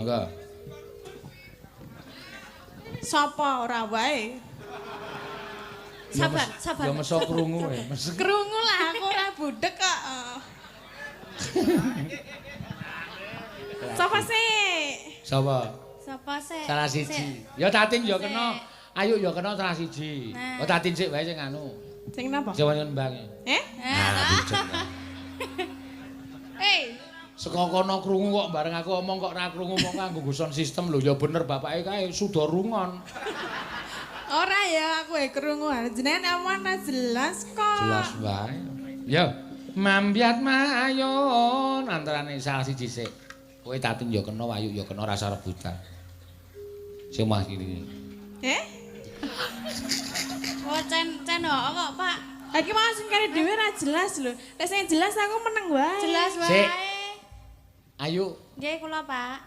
Monggo. Sapa ora wae? Sabar, sabar. Ya meso krungu wae. Krungu lah aku ora budek kok. Sapa sih? Sapa? Sapa sih? Salah siji. Ya Tatin ya kena. Ayo ya kena salah siji. Nah. Oh Tatin sik wae sing anu. Sing napa? Sing mbang. Saka kono krungu kok bareng aku omong kok ora krungu mong kanggo guson sistem lho ya bener bapake kae suda rungon. Ora ya aku krungu jenengan awan ra jelas kok. Jelas wae. Ya mambiat mayon antarane salah siji sik. Kowe Tatin ya kena Wayu ya kena rasa rebutan. Sing mah kiri. Oh, cen kok, Pak. Iki mau sing kare dhewe ra jelas lho. Nek sing jelas aku meneng wae. Jelas wae. Sik. Ayo. Nggih kula, Pak.